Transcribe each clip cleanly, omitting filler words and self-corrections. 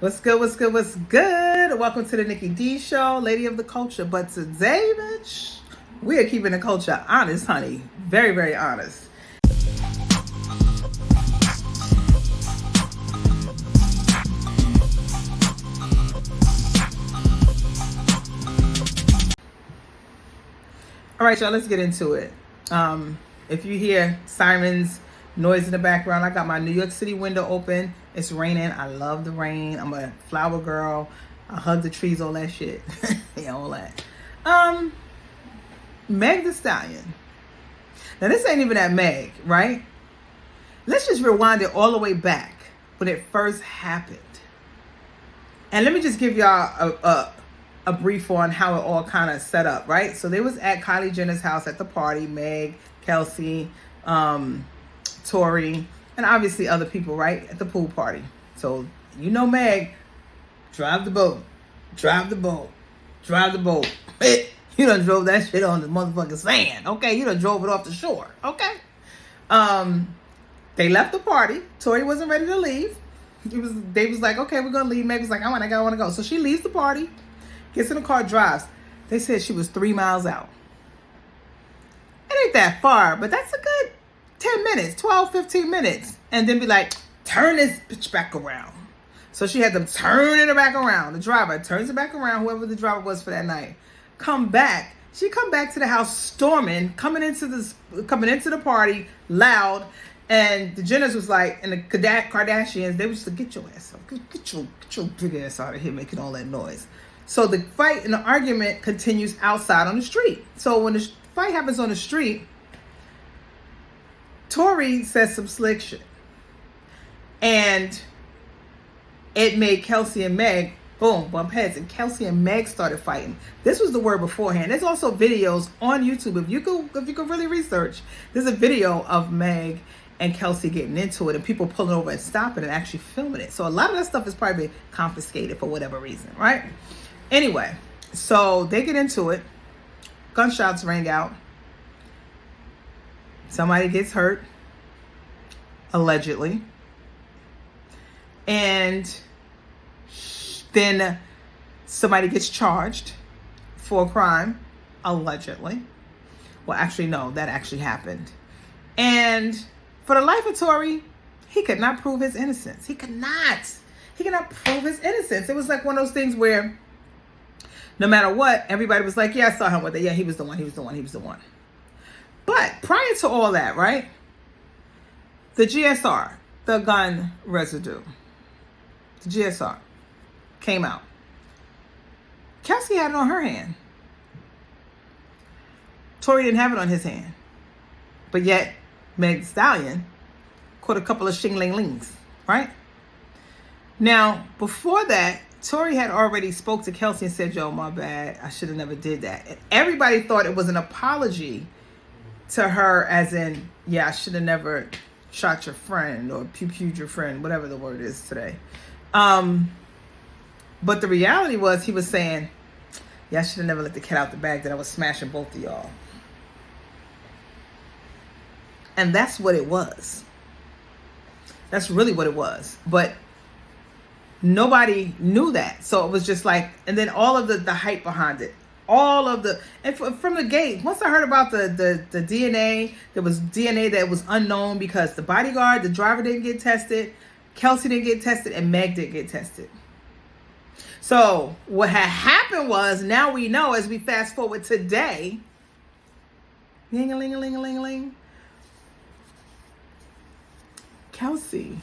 What's good? What's good? What's good? Welcome to the Nikki D Show, Lady of the Culture. But today, bitch, we are keeping the culture honest, honey. Very, very honest. All right, y'all, let's get into it. If you hear sirens, noise in the background, I got my New York City window open. It's raining. I love the rain. I'm a flower girl. I hug the trees, all that shit. Yeah, all that. Meg the Stallion. Now, this ain't even that Meg, right? Let's just rewind it all the way back when it first happened. And let me just give y'all a brief on how it all kind of set up, right? So they was at Kylie Jenner's house at the party, Meg, KELSIE, Tory, and obviously other people, right? At the pool party. So, you know Meg, drive the boat. You done drove that shit on the motherfucking sand, okay? You done drove it off the shore, okay? They left the party. Tory wasn't ready to leave. They was like, okay, we're gonna leave. Meg was like, I wanna go. So she leaves the party, gets in the car, drives. They said she was 3 miles out. It ain't that far, but that's a good 10 minutes, 12, 15 minutes. And then be like, turn this bitch back around. So she had them turning her back around. The driver turns it back around, whoever the driver was for that night. Come back. She come back to the house storming, coming into the party loud. And the Jenners was like, and the Kardashians, they was just like, get your ass up. Get your big ass out of here making all that noise. So the fight and the argument continues outside on the street. So when the fight happens on the street, Tory says some slick shit. And it made KELSIE and Meg, boom, bump heads. And KELSIE and Meg started fighting. This was the word beforehand. There's also videos on YouTube. If you could really research, there's a video of Meg and KELSIE getting into it and people pulling over and stopping and actually filming it. So a lot of that stuff is probably confiscated for whatever reason, right? Anyway, so they get into it. Gunshots rang out. Somebody gets hurt, allegedly. And then somebody gets charged for a crime, allegedly. Well, actually, no, that actually happened. And for the life of Tory, he could not prove his innocence. He could not prove his innocence. It was like one of those things where no matter what, everybody was like, yeah, I saw him with it. Yeah, he was the one. But prior to all that, right? The GSR, the gun residue, the GSR came out. KELSIE had it on her hand. Tory didn't have it on his hand. But yet, Meg the Stallion caught a couple of shing-ling-lings, right? Now, before that, Tory had already spoke to KELSIE and said, yo, my bad, I should have never did that. And everybody thought it was an apology to her, as in, yeah, I should have never shot your friend or pew-pewed your friend, whatever the word is today. But the reality was he was saying, yeah, I should have never let the cat out the bag that I was smashing both of y'all. And that's what it was. That's really what it was. But nobody knew that. So it was just like, and then all of the hype behind it. And from the gate, once I heard about the DNA, there was DNA that was unknown because the bodyguard, the driver didn't get tested, KELSIE didn't get tested, and Meg didn't get tested. So what had happened was, now we know as we fast forward today, ling-a-ling-a-ling-a-ling-a-ling, KELSIE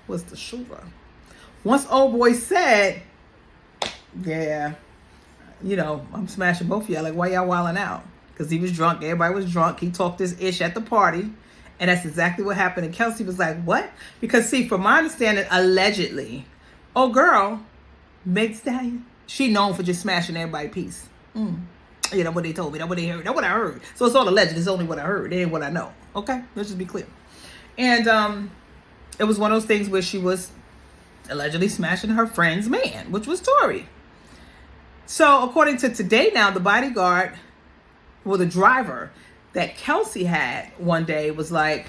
was the shooter. Once old boy said, yeah, you know, I'm smashing both of y'all. Like, why y'all wilding out? Because he was drunk. Everybody was drunk. He talked this ish at the party. And that's exactly what happened. And KELSIE was like, what? Because, see, from my understanding, allegedly, oh, girl, Meg Stallion, she known for just smashing everybody's piece. You know what they told me. That's what they heard. That's what I heard. So it's all alleged. It's only what I heard. It ain't what I know. Okay? Let's just be clear. And it was one of those things where she was allegedly smashing her friend's man, which was Tory. So according to Today Now, the bodyguard, well, the driver that KELSIE had one day was like,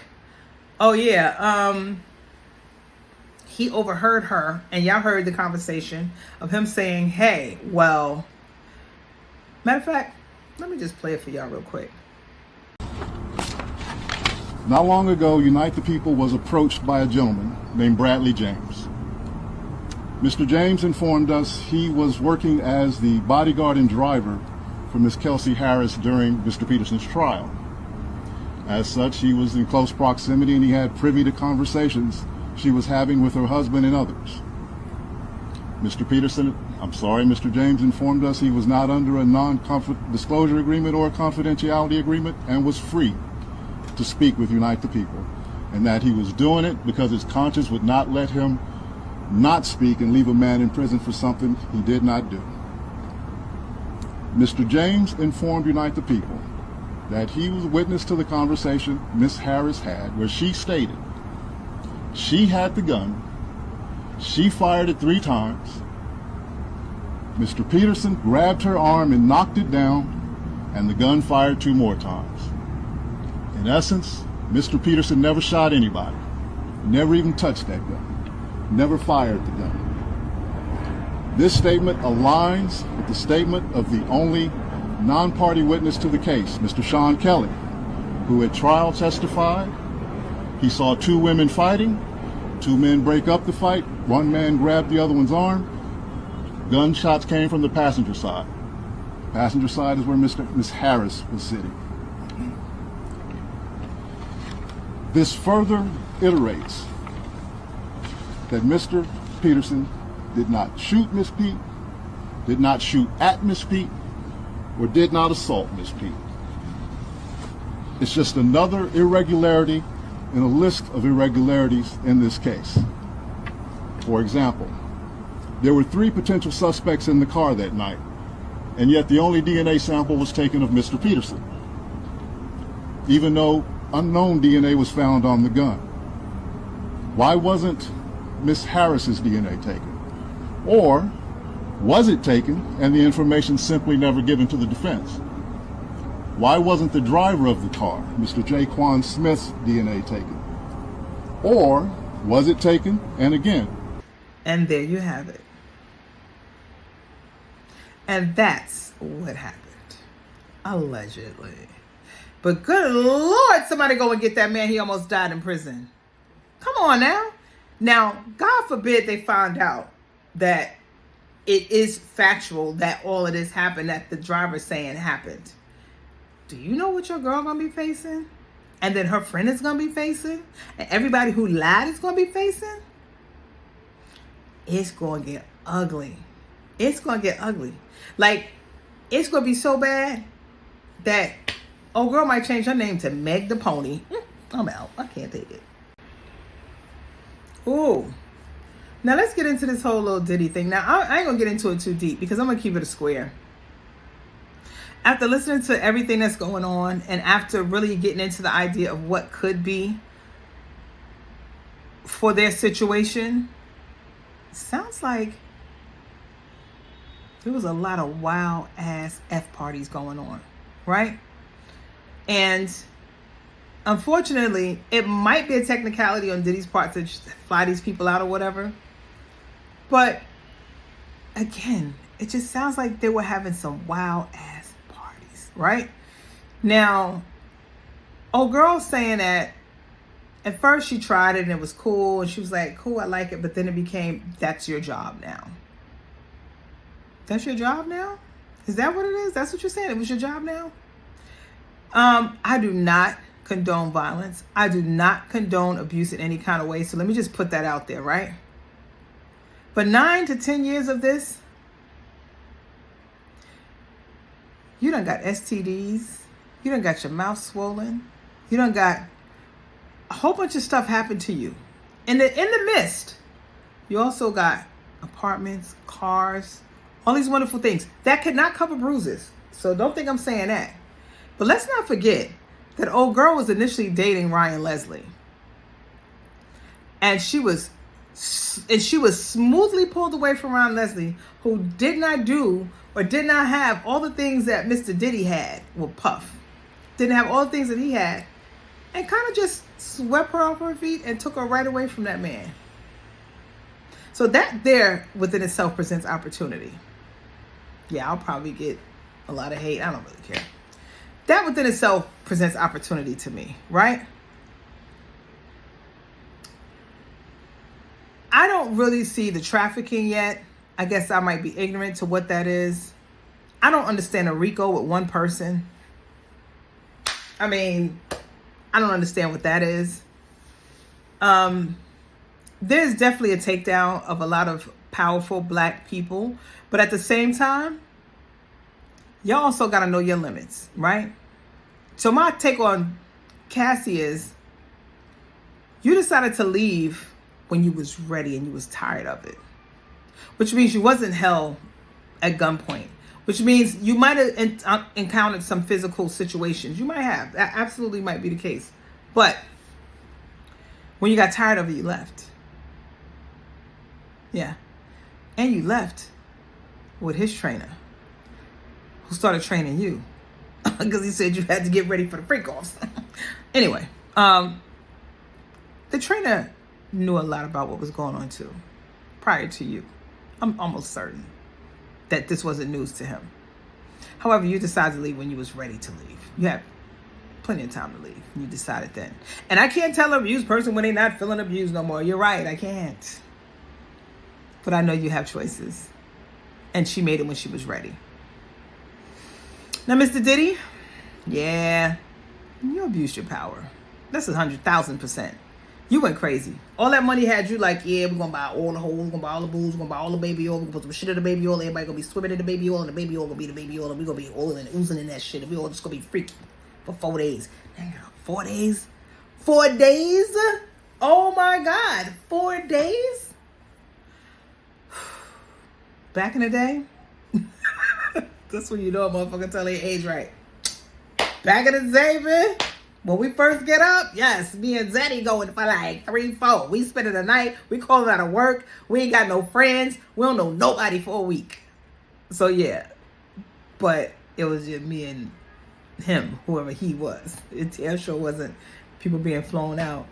oh yeah, he overheard her, and y'all heard the conversation of him saying, hey, well, matter of fact, let me just play it for y'all real quick. Not long ago, Unite the People was approached by a gentleman named Bradley James. Mr. James informed us he was working as the bodyguard and driver for Miss KELSIE Harris during Mr. Peterson's trial. As such, he was in close proximity and he had privy to conversations she was having with her husband and others. Mr. James informed us he was not under a non-disclosure agreement or a confidentiality agreement and was free to speak with Unite the People, and that he was doing it because his conscience would not let him not speak and leave a man in prison for something he did not do. Mr. James informed Unite the People that he was witness to the conversation Miss Harris had where she stated she had the gun, she fired it 3 times, Mr. Peterson grabbed her arm and knocked it down, and the gun fired 2 more times. In essence, Mr. Peterson never shot anybody, never even touched that gun, never fired the gun. This statement aligns with the statement of the only non-party witness to the case, Mr. Sean Kelly, who at trial testified he saw 2 women fighting, 2 men break up the fight, 1 man grabbed the other one's arm. Gunshots came from the passenger side. Passenger side is where Miss Harris was sitting. This further iterates that Mr. Peterson did not shoot Miss Pete, did not shoot at Miss Pete, or did not assault Miss Pete. It's just another irregularity in a list of irregularities in this case. For example, there were 3 potential suspects in the car that night, and yet the only DNA sample was taken of Mr. Peterson, even though unknown DNA was found on the gun. Why wasn't Miss Harris's DNA taken? Or was it taken and the information simply never given to the defense? Why wasn't the driver of the car, Mr. Jaquan Smith's DNA taken? Or was it taken and again? And there you have it. And that's what happened. Allegedly. But good Lord, somebody go and get that man. He almost died in prison. Come on now. Now, God forbid they found out that it is factual that all of this happened, that the driver's saying happened. Do you know what your girl gonna be facing? And then her friend is gonna be facing? And everybody who lied is gonna be facing? It's gonna get ugly. It's gonna get ugly. Like, it's gonna be so bad that old girl might change her name to Meg the Pony. I'm out. I can't take it. Ooh. Now let's get into this whole little Diddy thing. Now, I ain't gonna get into it too deep because I'm gonna keep it a square. After listening to everything that's going on and after really getting into the idea of what could be for their situation, sounds like there was a lot of wild ass F parties going on, right? And unfortunately, it might be a technicality on Diddy's part to fly these people out or whatever. But again, it just sounds like they were having some wild ass parties, right? Now, old girl saying that at first she tried it and it was cool. And she was like, cool, I like it. But then it became, that's your job now. That's your job now? Is that what it is? That's what you're saying? It was your job now? I do not condone violence. I do not condone abuse in any kind of way. So let me just put that out there, right? But 9 to 10 years of this, you done got STDs. You done got your mouth swollen. You done got a whole bunch of stuff happened to you. In the midst, you also got apartments, cars, all these wonderful things. That could not cover bruises. So don't think I'm saying that. But let's not forget that old girl was initially dating Ryan Leslie. And she was smoothly pulled away from Ryan Leslie, who did not do or did not have all the things that Mr. Diddy had with Puff. Didn't have all the things that he had. And kind of just swept her off her feet and took her right away from that man. So that there within itself presents opportunity. Yeah, I'll probably get a lot of hate. I don't really care. That within itself presents opportunity to me, right? I don't really see the trafficking yet. I guess I might be ignorant to what that is. I don't understand a RICO with one person. I mean, I don't understand what that is. There's definitely a takedown of a lot of powerful black people. But at the same time, y'all also got to know your limits, right? So my take on KELSIE is, you decided to leave when you was ready and you was tired of it. Which means you wasn't held at gunpoint. Which means you might have encountered some physical situations. You might have. That absolutely might be the case. But when you got tired of it, you left. Yeah. And you left with his trainer, who started training you. Because he said you had to get ready for the freak-offs. Anyway, the trainer knew a lot about what was going on too, prior to you. I'm almost certain that this wasn't news to him. However, you decided to leave when you was ready to leave. You had plenty of time to leave. You decided then. And I can't tell an abused person when they're not feeling abused no more. You're right, I can't. But I know you have choices. And she made it when she was ready. Now, Mr. Diddy, yeah, you abused your power. That's 100,000%. You went crazy. All that money had you like, yeah, we're going to buy all the hoes, we're going to buy all the booze, we're going to buy all the baby oil, we're going to put some shit in the baby oil, everybody going to be swimming in the baby oil, and the baby oil going to be the baby oil, and we're going to be oiling and oozing in that shit, and we all just going to be freaky for 4 days. Dang, 4 days? 4 days? Oh my God, 4 days? Back in the day, that's when you know a motherfucker tell their age right. Back in the day, man, when we first get up, yes, me and Zeddy going for like 3, 4. We spending the night. We calling out of work. We ain't got no friends. We don't know nobody for a week. So yeah, but it was just me and him, whoever he was. It sure wasn't people being flown out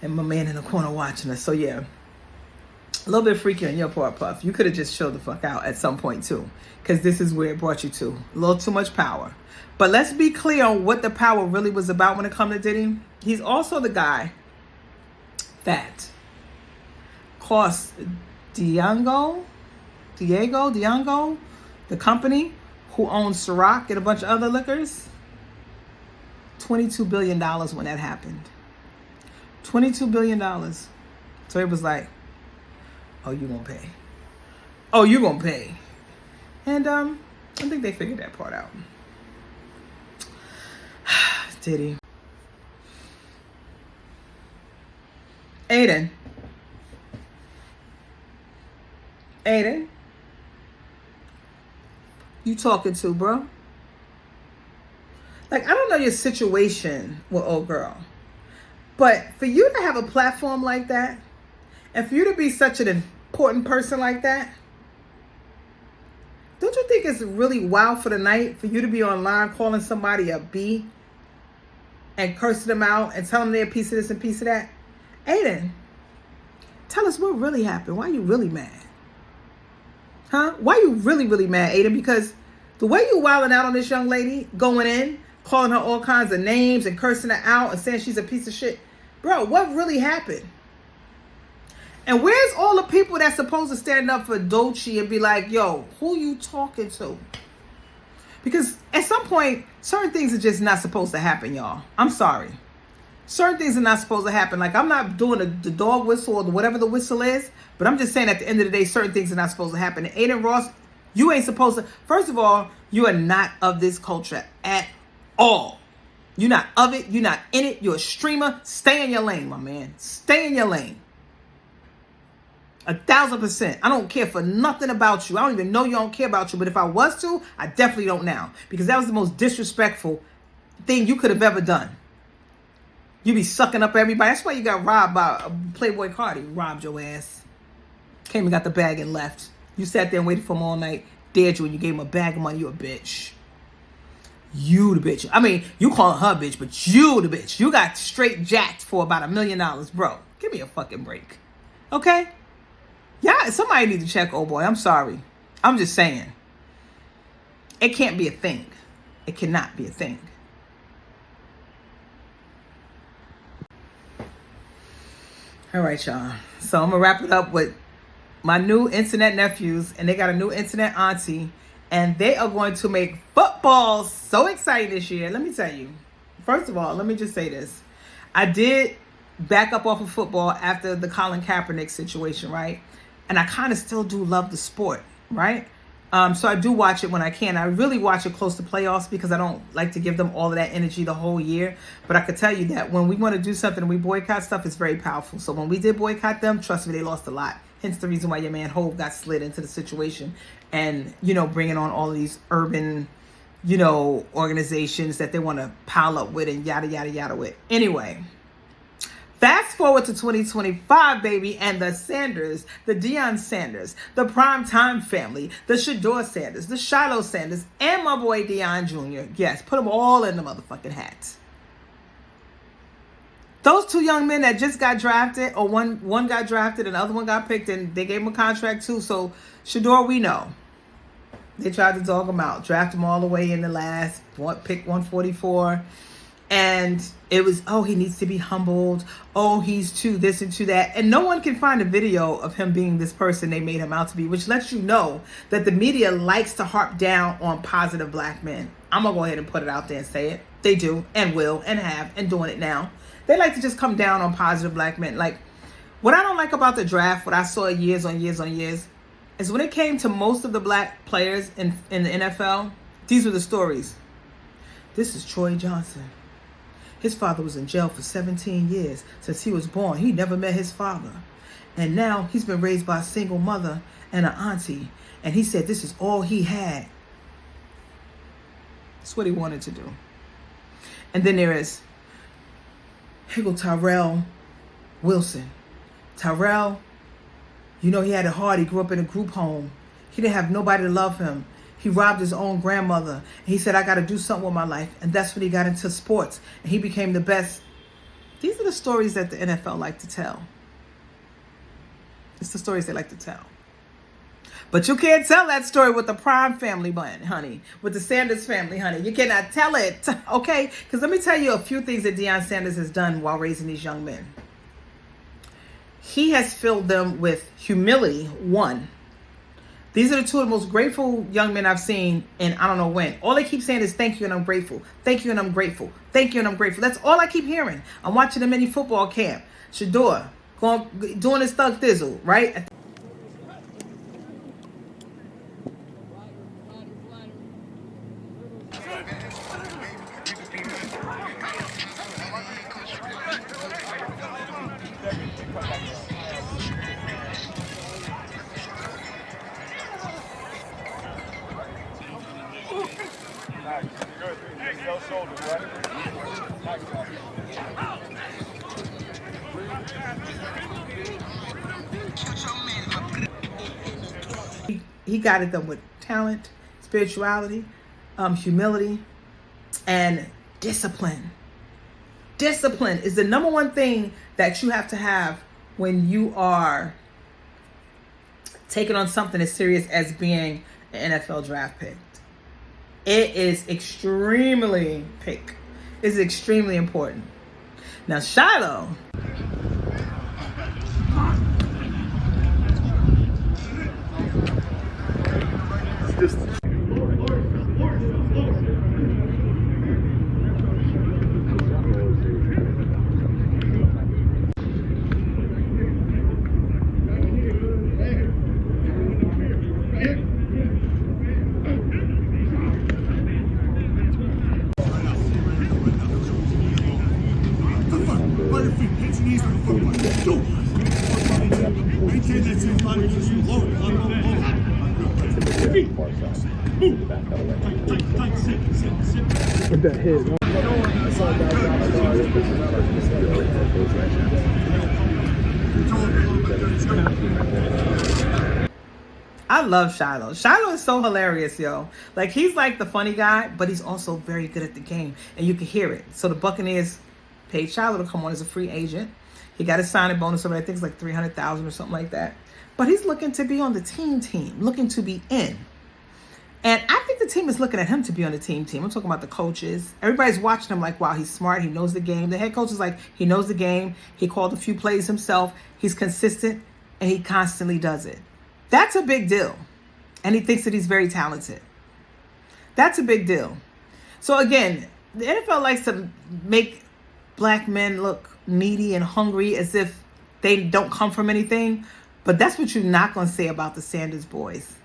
and my man in the corner watching us. So yeah, a little bit freaky on your part, Puff. You could have just chilled the fuck out at some point too, because this is where it brought you to. A little too much power. But let's be clear on what the power really was about when it comes to Diddy. He's also the guy that cost Diego, the company who owns Ciroc and a bunch of other liquors, $22 billion when that happened. $22 billion. So it was like, oh, you gonna pay. Oh, you gonna pay. And I think they figured that part out. Diddy. Adin. You talking to, bro? Like, I don't know your situation with old girl, but for you to have a platform like that, and for you to be such an important person like that, don't you think it's really wild for the night for you to be online calling somebody a B and cursing them out and telling them they're a piece of this and piece of that? Adin, tell us what really happened. Why are you really mad? Huh? Why are you really, really mad, Adin? Because the way you wilding out on this young lady, going in, calling her all kinds of names and cursing her out and saying she's a piece of shit. Bro, what really happened? And where's all the people that's supposed to stand up for DOECHI and be like, yo, who you talking to? Because at some point, certain things are just not supposed to happen, y'all. I'm sorry. Certain things are not supposed to happen. Like, I'm not doing the dog whistle or whatever the whistle is, but I'm just saying at the end of the day, certain things are not supposed to happen. And Adin Ross, you ain't supposed to. First of all, you are not of this culture at all. You're not of it. You're not in it. You're a streamer. Stay in your lane, my man. Stay in your lane. 1,000%. I don't care for nothing about you. I don't even know you don't care about you. But if I was to, I definitely don't now. Because that was the most disrespectful thing you could have ever done. You be sucking up everybody. That's why you got robbed by Playboy Cardi. Robbed your ass. Came and got the bag and left. You sat there and waited for him all night. Dared you and you gave him a bag of money. You a bitch. You the bitch. I mean, you calling her bitch, but you the bitch. You got straight jacked for about $1 million. Bro, give me a fucking break. Okay? Yeah, somebody need to check old boy. I'm sorry. I'm just saying. It can't be a thing. It cannot be a thing. All right, y'all. So I'm going to wrap it up with my new internet nephews, and they got a new internet auntie, and they are going to make football so exciting this year. Let me tell you. First of all, let me just say this. I did back up off of football after the Colin Kaepernick situation, right? And I kind of still do love the sport, right? So I do watch it when I can. I really watch it close to playoffs because I don't like to give them all of that energy the whole year. But I could tell you that when we want to do something and we boycott stuff, it's very powerful. So when we did boycott them, trust me, they lost a lot. Hence the reason why your man Hove got slid into the situation and, you know, bringing on all of these urban, you know, organizations that they want to pile up with and yada, yada, yada with. Anyway. Fast forward to 2025, baby, and the Sanders, the Deion Sanders, the Primetime family, the Shador Sanders, the Shiloh Sanders, and my boy Deion Jr. Yes, put them all in the motherfucking hats. Those two young men that just got drafted, or one got drafted and the other one got picked, and they gave him a contract too. So Shador, we know. They tried to dog him out, draft him all the way in the last, pick 144. And it was, oh, he needs to be humbled. Oh, he's too this and too that. And no one can find a video of him being this person they made him out to be, which lets you know that the media likes to harp down on positive black men. I'm going to go ahead and put it out there and say it. They do and will and have and doing it now. They like to just come down on positive black men. Like, what I don't like about the draft, what I saw years on years on years, is when it came to most of the black players in the NFL, these were the stories. This is Troy Johnson. His father was in jail for 17 years. Since he was born, he never met his father. And now he's been raised by a single mother and an auntie. And he said this is all he had. That's what he wanted to do. And then there is, here go Tyrell Wilson. Tyrell, you know, he had it hard. He grew up in a group home. He didn't have nobody to love him. He robbed his own grandmother. And he said, I got to do something with my life. And that's when he got into sports. And he became the best. These are the stories that the NFL like to tell. It's the stories they like to tell. But you can't tell that story with the Prime family, honey. With the Sanders family, honey. You cannot tell it, okay? Because let me tell you a few things that Deion Sanders has done while raising these young men. He has filled them with humility, one. These are the two of the most grateful young men I've seen in I don't know when. All they keep saying is thank you and I'm grateful. Thank you and I'm grateful. Thank you and I'm grateful. That's all I keep hearing. I'm watching them in football camp. Shador doing his thug thizzle, right? He got it done with talent, spirituality, humility, and discipline. Discipline is the number one thing that you have to have when you are taking on something as serious as being an NFL draft pick. It is extremely important. Now, Shiloh. With that hit. I love Shiloh. Shiloh is so hilarious, yo. Like, he's like the funny guy, but he's also very good at the game, and you can hear it. So the Buccaneers paid Shiloh to come on as a free agent. He got a signing bonus of, I think it's like $300,000 or something like that. but he's looking to be on the team, looking to be in. And I think the team is looking at him to be on the team. I'm talking about the coaches. Everybody's watching him like, wow, he's smart. He knows the game. The head coach is like, he knows the game. He called a few plays himself. He's consistent, and he constantly does it. That's a big deal. And he thinks that he's very talented. That's a big deal. So again, the NFL likes to make black men look needy and hungry as if they don't come from anything. But that's what you're not going to say about the Sanders boys.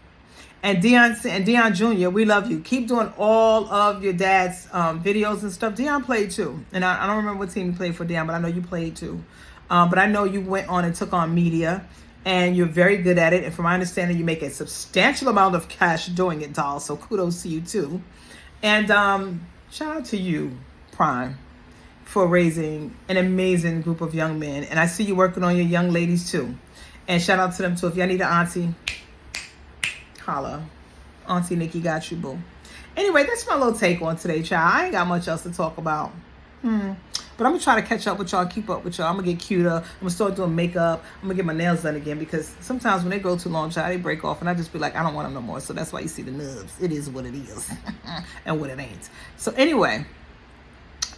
And Deion Jr., we love you. Keep doing all of your dad's videos and stuff. Deion played too. And I don't remember what team you played for, Deion, but I know you played too. But I know you went on and took on media. And you're very good at it. And from my understanding, you make a substantial amount of cash doing it, doll. So kudos to you too. And shout out to you, Prime, for raising an amazing group of young men. And I see you working on your young ladies too. And shout out to them too. If y'all need an auntie, holla. Auntie Nikki got you, boo. Anyway, that's my little take on today, child. I ain't got much else to talk about. But I'm going to try to catch up with y'all, keep up with y'all. I'm going to get cuter. I'm going to start doing makeup. I'm going to get my nails done again because sometimes when they go too long, child, they break off. And I just be like, I don't want them no more. So that's why you see the nubs. It is what it is and what it ain't. So anyway,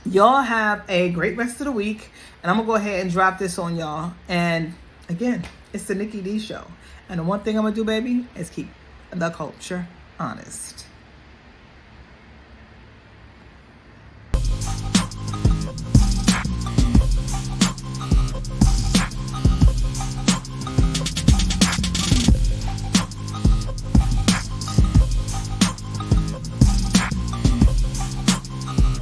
y'all have a great rest of the week. And I'm going to go ahead and drop this on y'all. And again, it's the Nikki D Show. And the one thing I'm going to do, baby, is keep the culture honest.